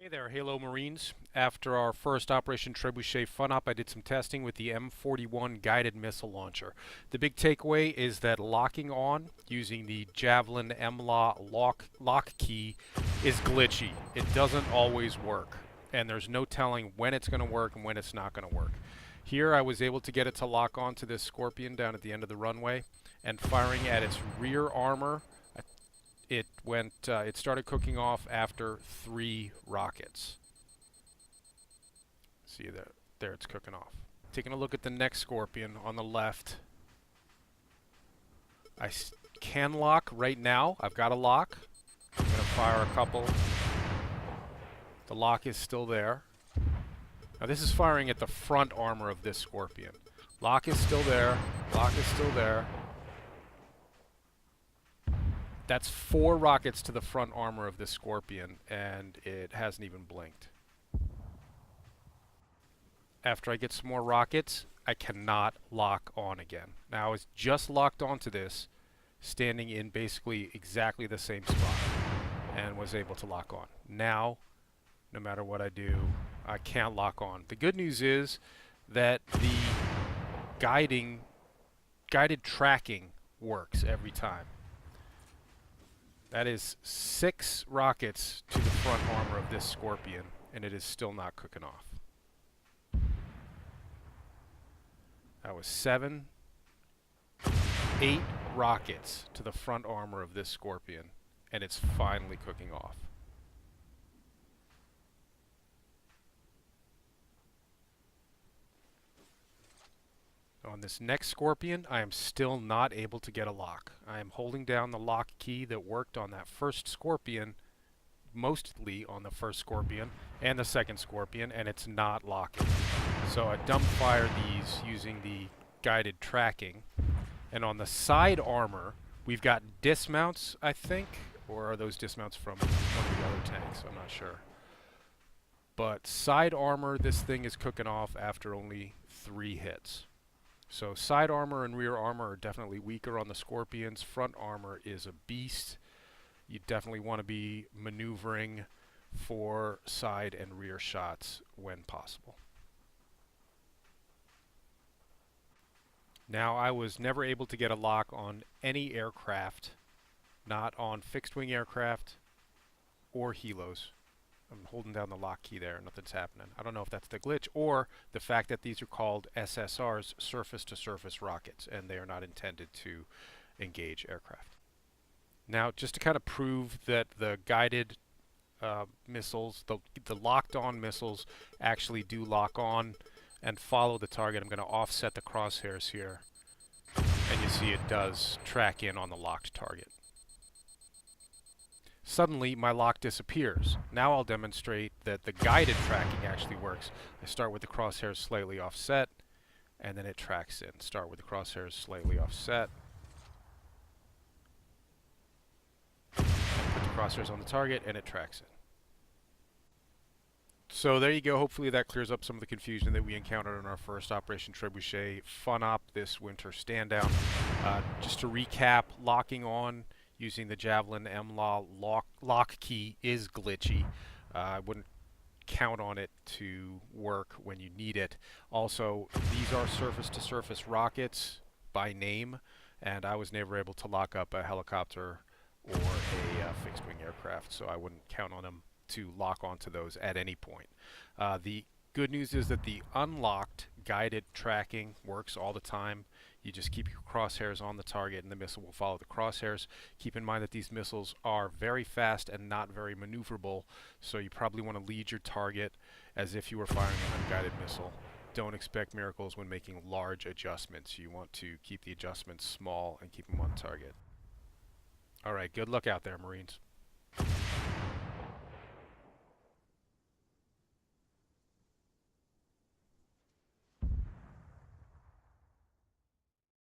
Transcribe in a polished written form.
Hey there, Halo Marines. After our first Operation Trebuchet fun-up, I did some testing with the M41 guided missile launcher. The big takeaway is that locking on using the Javelin MLAW Lock key is glitchy. It doesn't always work, and there's no telling when it's going to work and when it's not going to work. Here I was able to get it to lock onto this Scorpion down at the end of the runway, and firing at its rear armor, it started cooking off after 3 rockets. See there it's cooking off. Taking a look at the next Scorpion on the left. I can lock right now. I've got a lock. I'm going to fire a couple. The lock is still there. Now this is firing at the front armor of this Scorpion. Lock is still there. Lock is still there. That's 4 rockets to the front armor of this Scorpion, and it hasn't even blinked. After I get some more rockets, I cannot lock on again. Now I was just locked onto this, standing in basically exactly the same spot, and was able to lock on. Now, no matter what I do, I can't lock on. The good news is that the guided tracking works every time. That is 6 rockets to the front armor of this Scorpion, and it is still not cooking off. That was 7, 8 rockets to the front armor of this Scorpion, and it's finally cooking off. On this next Scorpion, I am still not able to get a lock. I am holding down the lock key that worked on that first Scorpion, mostly on the first Scorpion and the second Scorpion, and it's not locking. So I dump fire these using the guided tracking. And on the side armor, we've got dismounts, I think, or are those dismounts from one of the other tanks? I'm not sure. But side armor, this thing is cooking off after only 3 hits. So side armor and rear armor are definitely weaker on the Scorpions. Front armor is a beast. You definitely want to be maneuvering for side and rear shots when possible. Now, I was never able to get a lock on any aircraft, not on fixed-wing aircraft or helos. I'm holding down the lock key there, nothing's happening. I don't know if that's the glitch or the fact that these are called SSRs, surface-to-surface rockets, and they are not intended to engage aircraft. Now, just to kind of prove that the guided missiles, the locked-on missiles, actually do lock on and follow the target, I'm going to offset the crosshairs here, and you see it does track in on the locked target. Suddenly, my lock disappears. Now I'll demonstrate that the guided tracking actually works. I start with the crosshairs slightly offset, and then it tracks in. Start with the crosshairs slightly offset, and put the crosshairs on the target, and it tracks in. So there you go. Hopefully that clears up some of the confusion that we encountered in our first Operation Trebuchet fun-op this winter stand-down. Just to recap, locking on using the Javelin MLAW Lock key is glitchy. I wouldn't count on it to work when you need it. Also, these are surface-to-surface rockets by name, and I was never able to lock up a helicopter or a fixed-wing aircraft, so I wouldn't count on them to lock onto those at any point. The good news is that the unlocked guided tracking works all the time. You just keep your crosshairs on the target and the missile will follow the crosshairs. Keep in mind that these missiles are very fast and not very maneuverable, so you probably want to lead your target as if you were firing an unguided missile. Don't expect miracles when making large adjustments. You want to keep the adjustments small and keep them on target. Alright, good luck out there, Marines.